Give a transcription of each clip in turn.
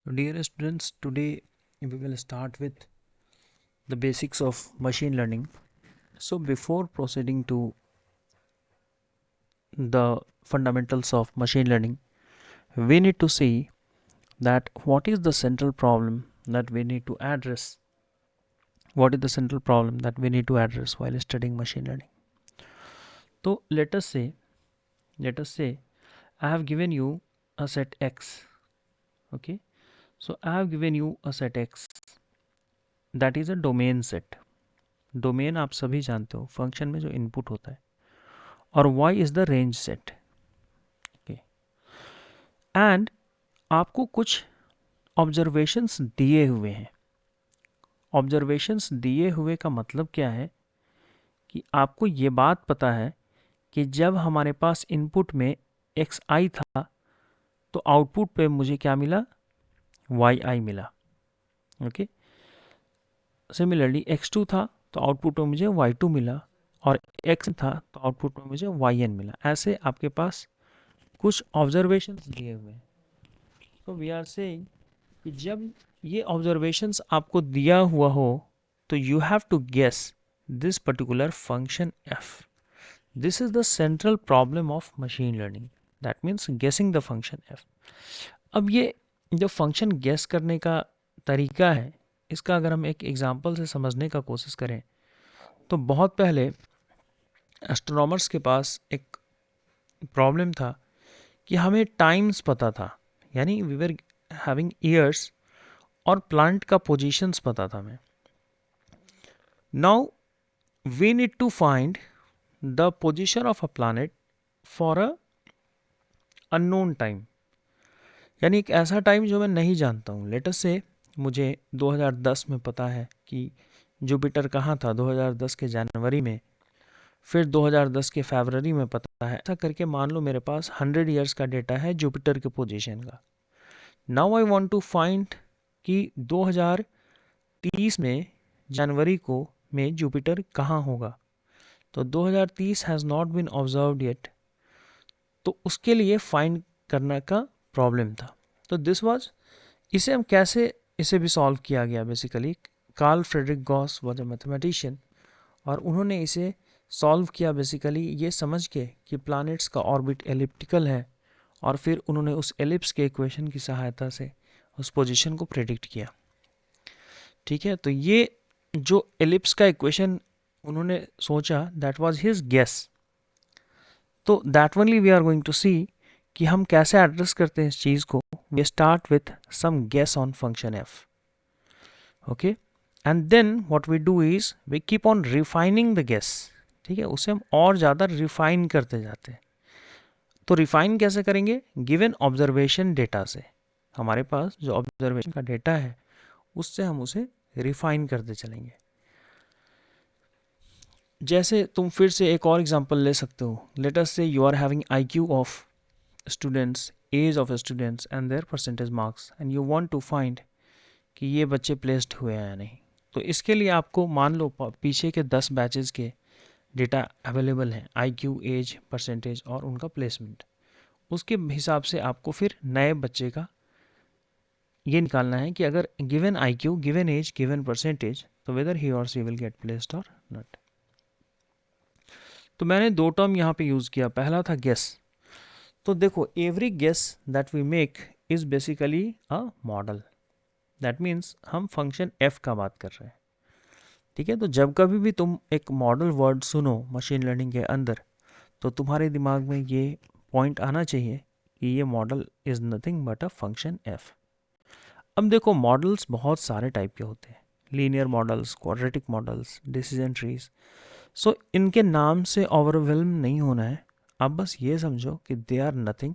Dear students, today we will start with the basics of machine learning. So, before proceeding to the fundamentals of machine learning, we need to see that what is the central problem that we need to address. What is the central problem that we need to address while studying machine learning? So, let us say, I have given you a set X. Okay, so I have given you a set X that is a domain set. Domain आप सभी जानते हो function में जो input होता है और y is the range set okay and आपको कुछ ऑब्जर्वेशंस दिए हुए हैं ऑब्जर्वेशंस दिए हुए का मतलब क्या है कि आपको ये बात पता है कि जब हमारे पास इनपुट में एक्स आई था तो आउटपुट पे मुझे क्या मिला वाई आई मिला ओके सिमिलरली एक्स टू था तो आउटपुट में मुझे वाई टू मिला और एक्स था तो आउटपुट में मुझे वाई एन मिला ऐसे आपके पास कुछ ऑब्जर्वेशंस दिए हुए हैं तो वी आर सेइंग कि जब ये ऑब्जर्वेशंस आपको दिया हुआ हो तो you have to guess this particular function f this is the central problem of machine learning that means guessing the function f अब ये जो फंक्शन गेस करने का तरीका है इसका अगर हम एक एग्जांपल से समझने का कोशिश करें तो बहुत पहले एस्ट्रोनॉमर्स के पास एक प्रॉब्लम था कि हमें टाइम्स पता था यानी वी वर हैविंग ईयर्स और प्लांट का पोजीशंस पता था हमें now we need to find the position of a planet for a unknown time यानी एक ऐसा टाइम जो मैं नहीं जानता हूँ लेट अस से मुझे 2010 में पता है कि जुपिटर कहाँ था 2010 के जनवरी में फिर 2010 के फरवरी में पता है ऐसा करके मान लो मेरे पास 100 ईयर्स का डेटा है जुपिटर के पोजीशन का now I want to find कि 2030 में जनवरी को में जुपिटर कहाँ होगा तो 2030 has not been observed yet तो उसके लिए फाइंड करने का प्रॉब्लम था तो दिस वाज इसे हम कैसे इसे भी सॉल्व किया गया basically Karl Frederick Gauss was a mathematician और उन्होंने इसे सॉल्व किया बेसिकली ये समझ के कि प्लैनेट्स का ऑर्बिट एलिप्टिकल है और फिर उन्होंने उस एलिप्स के इक्वेशन की सहायता से उस पोजीशन को प्रेडिक्ट किया ठीक है तो ये जो एलिप्स का इक्वेशन उन्होंने सोचा दैट वाज हिज गेस तो that only we are going to see कि हम कैसे एड्रेस करते हैं इस चीज़ को we start with some guess on function F okay and then what we do is we keep on refining the guess ठीक है उसे हम और ज़्यादा रिफाइन करते जाते हैं तो रिफाइन कैसे करेंगे गिवन ऑब्जर्वेशन डेटा से हमारे पास जो ऑब्जर्वेशन का डेटा है उससे हम उसे रिफाइन करते चलेंगे जैसे तुम फिर से एक और एग्जांपल ले सकते हो let us say you are having IQ of students age of students and their percentage marks and you want to find कि ये बच्चे प्लेस्ड हुए हैं या नहीं तो इसके लिए आपको मान लो पीछे के 10 बैचेस के डेटा अवेलेबल हैं आईक्यू एज परसेंटेज और उनका प्लेसमेंट उसके हिसाब से आपको फिर नए बच्चे का ये निकालना है कि अगर given IQ given age given percentage तो वेदर ही और सी विल गेट प्लेस्ड और नॉट तो मैंने दो टर्म यहाँ पे यूज़ किया पहला था गेस तो देखो every guess that we make is basically a model that means हम फंक्शन एफ का बात कर रहे हैं ठीक है तो जब कभी भी तुम एक मॉडल वर्ड सुनो मशीन लर्निंग के अंदर तो तुम्हारे दिमाग में ये पॉइंट आना चाहिए कि ये model is nothing but a function f अब देखो मॉडल्स बहुत सारे टाइप के होते हैं linear models quadratic models decision trees so इनके नाम से ओवरवेल्म नहीं होना है आप बस ये समझो कि they are nothing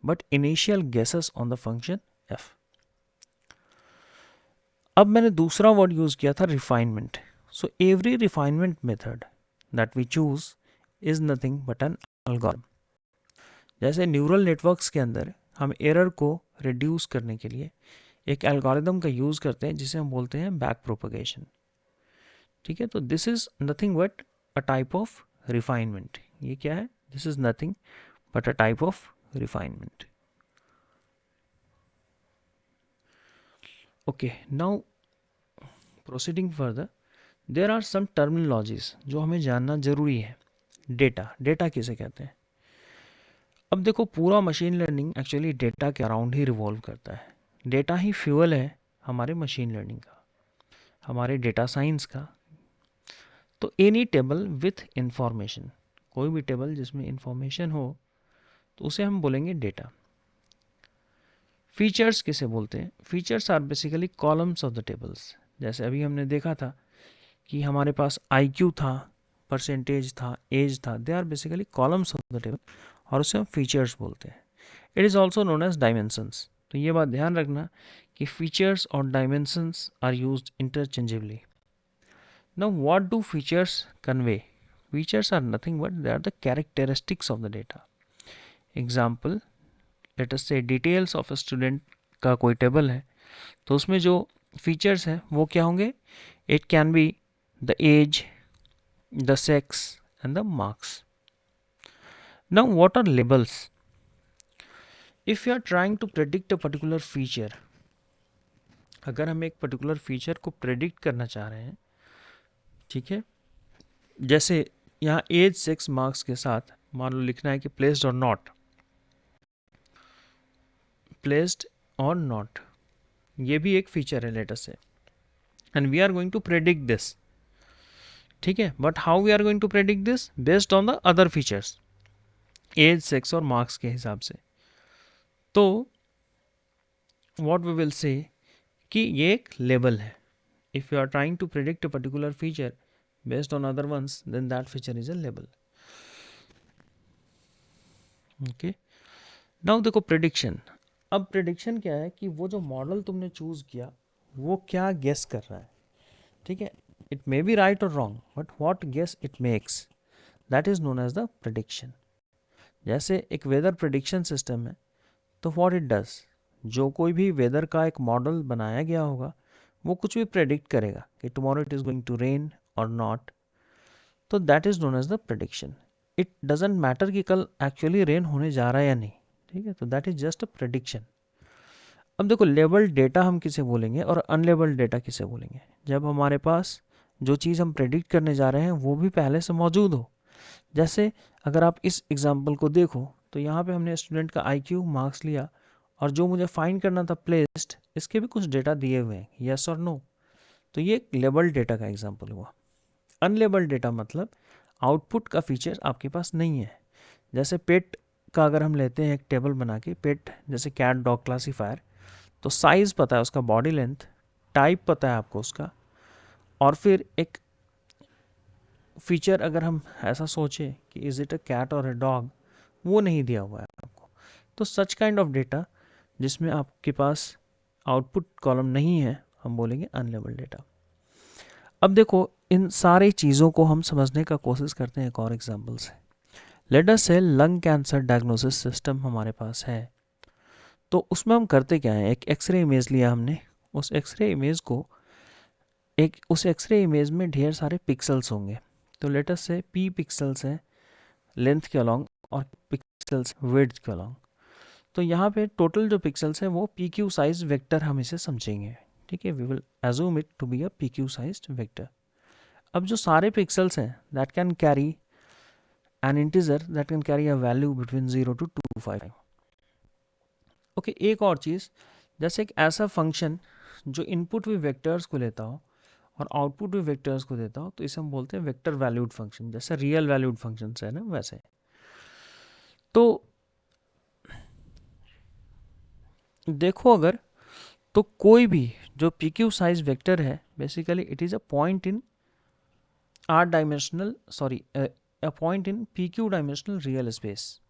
but initial guesses on the function f अब मैंने दूसरा वर्ड यूज किया था refinement so every refinement method that we choose is nothing but an algorithm जैसे न्यूरल नेटवर्क्स के अंदर हम एरर को रिड्यूस करने के लिए एक एल्गोरिदम का यूज़ करते हैं जिसे हम बोलते हैं बैक प्रोपगेशन ठीक है तो this is nothing but a type of refinement ये क्या है this is nothing but a type of refinement okay, now proceeding further, there are some terminologies जो हमें जानना जरूरी है। डेटा किसे कहते हैं? अब देखो, पूरा मशीन लर्निंग एक्चुअली डेटा के अराउंड ही रिवॉल्व करता है। डेटा ही फ्यूल है हमारे मशीन लर्निंग का, हमारे डेटा साइंस का। तो एनी टेबल विथ इंफॉर्मेशन, कोई भी टेबल जिसमें इंफॉर्मेशन हो तो उसे हम बोलेंगे डेटा। फीचर्स किसे बोलते हैं? Features are basically columns of the tables. जैसे अभी हमने देखा था कि हमारे पास IQ था, परसेंटेज था, एज था, they are basically columns of the table और उसे हम फीचर्स बोलते हैं। It is also known as dimensions. तो ये बात ध्यान रखना कि फीचर्स और dimensions are used interchangeably. Now what do features convey? Features are nothing but they are the characteristics of the data. Example, late us से डिटेल्स ऑफ अ स्टूडेंट का कोई टेबल है, तो उसमें जो फीचर्स हैं वो क्या होंगे? It can be the age, the sex and the marks. Now what are labels? If you are trying to predict a particular feature, अगर हम एक पर्टिकुलर फीचर को प्रेडिक्ट करना चाह रहे हैं, ठीक है, जैसे यहाँ एज, सेक्स, मार्क्स के साथ मान लो लिखना है कि प्लेस्ड और नॉट, प्लेस्ड और नॉट, ये भी एक फीचर है let's say, and we are going to predict this. ठीक है, but how we are going to predict this? Based on the other features, age, sex और मार्क्स के हिसाब से। तो व्हाट वी विल से कि ये एक लेबल है। If you are trying to predict a particular feature based on other ones, then that feature is a label. Okay, now देखो प्रेडिक्शन। अब प्रेडिक्शन क्या है कि वो जो मॉडल तुमने चूज किया वो क्या गेस कर रहा है। ठीक है, इट मे बी राइट और wrong, but what guess it makes, that is known as the prediction. जैसे एक वेदर प्रेडिक्शन सिस्टम है, तो व्हाट इट डज, जो कोई भी वेदर का एक मॉडल बनाया गया होगा वो कुछ भी प्रेडिक्ट करेगा कि tomorrow it is going to rain और नॉट, तो that is known as the prediction. It doesn't matter कि कल एक्चुअली रेन होने जा रहा है या नहीं। ठीक है, तो that is just a prediction. अब देखो, लेबल्ड डेटा हम किसे बोलेंगे और अनलेबल्ड डेटा किसे बोलेंगे? जब हमारे पास जो चीज़ हम प्रेडिक्ट करने जा रहे हैं वो भी पहले से मौजूद हो। जैसे अगर आप इस एग्जाम्पल को देखो तो यहाँ पे हमने स्टूडेंट का IQ, मार्क्स लिया, और जो मुझे फाइंड करना था प्लेस्ड, इसके भी कुछ डेटा दिए हुए हैं, यस और नो। तो ये लेबल्ड डेटा का एग्जाम्पल हुआ। अनलेबल्ड डेटा मतलब आउटपुट का फीचर आपके पास नहीं है। जैसे पेट का अगर हम लेते हैं एक टेबल बना के, पेट जैसे कैट, डॉग क्लासीफायर, तो साइज़ पता है उसका, बॉडी लेंथ, टाइप पता है आपको उसका, और फिर एक फीचर अगर हम ऐसा सोचें कि इज़ इट अ कैट और अ डॉग, वो नहीं दिया हुआ है आपको। तो सच काइंड ऑफ डेटा जिसमें आपके पास आउटपुट कॉलम नहीं है, हम बोलेंगे अनलेबल्ड डेटा। अब देखो, इन सारी चीज़ों को हम समझने का कोशिश करते हैं एक और एग्जाम्पल से। लेट अस से लंग कैंसर डायग्नोसिस सिस्टम हमारे पास है, तो उसमें हम करते क्या है, एक एक्सरे इमेज लिया हमने, उस एक्सरे इमेज को उस एक्सरे इमेज में ढेर सारे पिक्सल्स होंगे। तो लेट अस से P पिक्सल्स हैं लेंथ के अलॉन्ग और पिक्सल्स विड्थ के अलॉन्ग। तो यहाँ पे टोटल जो पिक्सल्स है वो PQ साइज वेक्टर हम इसे समझेंगे। ठीक है, we will assume it to be a PQ sized vector. अब जो सारे पिक्सल्स हैं that can carry an integer that can carry a value between 0 to 255। Okay, एक और चीज़, जैसे एक ऐसा फंक्शन जो इनपुट भी वेक्टर्स को लेता हो और आउटपुट भी वेक्टर्स को देता हो, तो इसे हम बोलते हैं वेक्टर वैल्यूड फंक्शन, जैसे रियल वैल्यूड फंक्शन है ना वैसे। तो देखो, अगर तो कोई भी जो PQ साइज वेक्टर है, basically it is a point in R dimensional, sorry, a point in PQ dimensional real space.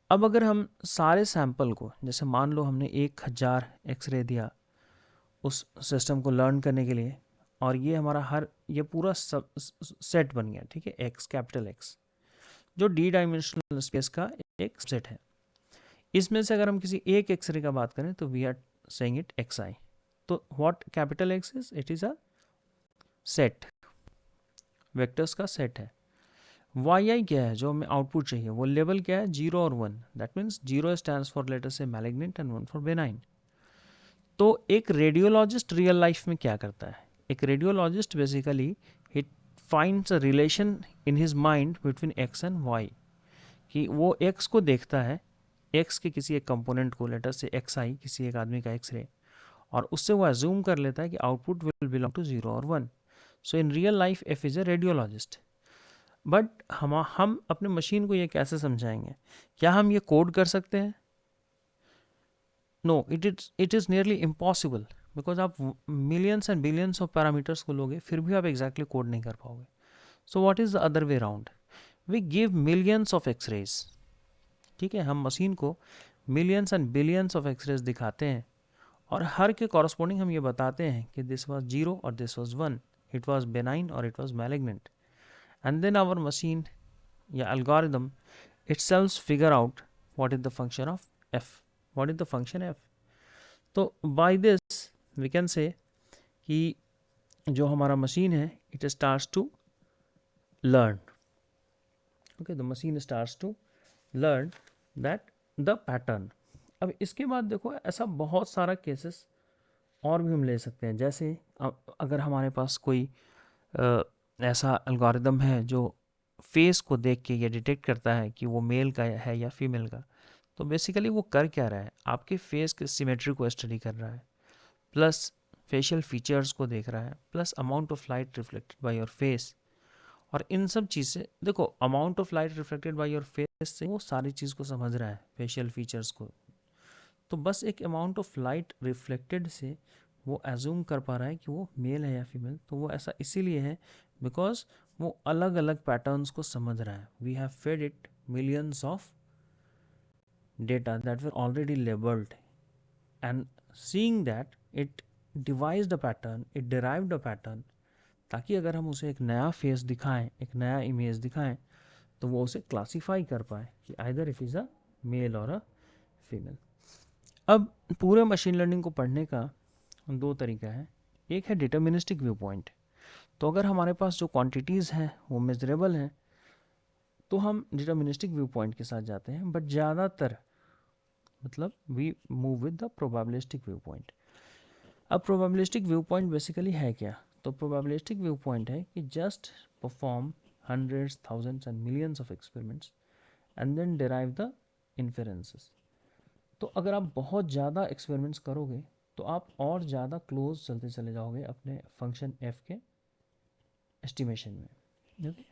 अब अगर हम सारे सैंपल को, जैसे मान लो हमने 1000 एक्सरे दिया उस सिस्टम को लर्न करने के लिए, और ये हमारा ये पूरा सब सेट बन गया। ठीक है, X, कैपिटल X, जो D डायमेंशनल स्पेस का एक सेट है। इसमें से अगर हम किसी एक एक्सरे का बात करें तो we are saying it XI। तो what capital X is, it is a set, vectors का सेट है। YI क्या है, जो हमें आउटपुट चाहिए, वो लेवल क्या है, 0 और 1। That means 0 stands for let's say malignant and 1 for benign. तो एक रेडियोलॉजिस्ट रियल लाइफ में क्या करता है? एक radiologist basically he finds a relation in his mind between x and y, कि वो एक्स को देखता है, एक्स के किसी एक कंपोनेंट को, लेटर से एक्स आई, किसी एक आदमी का एक्सरे, और उससे वो अज्यूम कर लेता है कि आउटपुट विल बिलोंग टू 0 और 1. So in real life F is a radiologist. But हम अपने मशीन को ये कैसे समझाएंगे? क्या हम ये कोड कर सकते हैं? No, it is nearly impossible, because आप millions and billions of parameters को लोगे फिर भी आप एग्जैक्टली कोड नहीं कर पाओगे. So what is the other way round? We give millions of x-rays. ठीक है, हम मशीन को millions and billions of x-rays दिखाते हैं, और हर के कॉरस्पॉन्डिंग हम ये बताते हैं कि दिस वाज 0 और this was 1, it was benign और it was malignant. And then our machine या algorithm itself figure out what is the function of f, what is the function f. तो by this we can say कि जो हमारा machine है it starts to learn. Okay, the machine starts to learn that the pattern. अब इसके बाद देखो, ऐसा बहुत सारा केसेस और भी हम ले सकते हैं. जैसे अगर हमारे पास कोई ऐसा एल्गोरिदम है जो फेस को देख के ये डिटेक्ट करता है कि वो मेल का है या फीमेल का, तो बेसिकली वो कर क्या रहा है? आपके फेस के सिमेट्री को स्टडी कर रहा है, प्लस फेशियल फीचर्स को देख रहा है, plus amount of light reflected by your face. और इन सब चीज़ से देखो, amount of light reflected by your face से वो सारी चीज़ को समझ रहा है, फेशियल फीचर्स को. तो बस एक अमाउंट ऑफ लाइट रिफ्लेक्टेड से वो एज्यूम कर पा रहा है कि वो मेल है या फीमेल. तो वो ऐसा इसीलिए है बिकॉज वो अलग अलग पैटर्न्स को समझ रहा है. We have fed it millions of data that were already labeled, and seeing that it devised a pattern, it derived a pattern, ताकि अगर हम उसे एक नया फेस दिखाएं, एक नया इमेज दिखाएं, तो वो उसे क्लासीफाई कर पाए कि either if is a male और अ फीमेल. अब पूरे मशीन लर्निंग को पढ़ने का दो तरीका है. एक है डिटर्मिनिस्टिक व्यू पॉइंट. तो अगर हमारे पास जो क्वांटिटीज़ हैं वो मेजरेबल हैं, तो हम डिटर्मिनिस्टिक व्यू पॉइंट के साथ जाते हैं. बट ज़्यादातर मतलब we move with the probabilistic view point. अब प्रोबेबिलिस्टिक व्यू पॉइंट बेसिकली है क्या? तो प्रोबेबिलिस्टिक व्यू पॉइंट है कि just perform hundreds, thousands and millions of experiments and then derive the inferences. तो अगर आप बहुत ज़्यादा एक्सपेरिमेंट्स करोगे तो आप और ज़्यादा क्लोज चलते चले जाओगे अपने फंक्शन एफ के एस्टिमेशन में. ओके,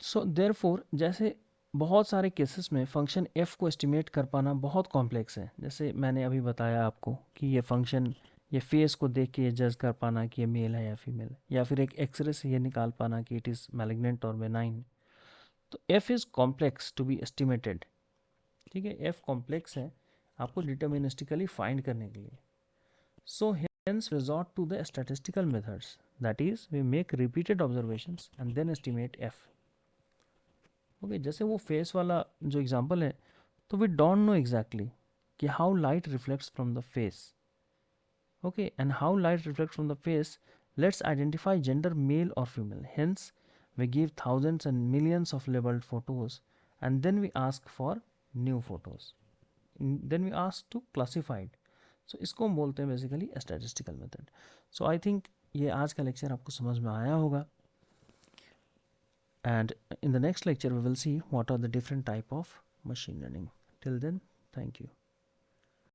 सो देयरफॉर जैसे बहुत सारे केसेस में फंक्शन एफ को एस्टिमेट कर पाना बहुत कॉम्प्लेक्स है. जैसे मैंने अभी बताया आपको कि ये फंक्शन, ये फेस को देख के ये जज कर पाना कि ये मेल है या फीमेल, या फिर एक एक्सरे से ये निकाल पाना कि इट इज़ मैलिग्नेंट और बेनाइन. तो F is complex to be estimated. ठीक है, एफ कॉम्प्लेक्स है आपको डिटर्मिनिस्टिकली फाइंड करने के लिए. So hence resort to the statistical methods, that is we make repeated observations and then estimate F. Okay, जैसे वो फेस वाला जो एग्जांपल है, तो वी डोंट नो एग्जैक्टली कि how light reflects from the face. Okay, and how light reflects from the face let's identify gender male और female. Hence we give thousands and millions of labeled photos and then we ask for new photos, then we ask to classify it. So इसको हम बोलते हैं basically statistical method. So I think ये आज का lecture आपको समझ में आया होगा, and in the next lecture we will see what are the different type of machine learning. Till then, thank you.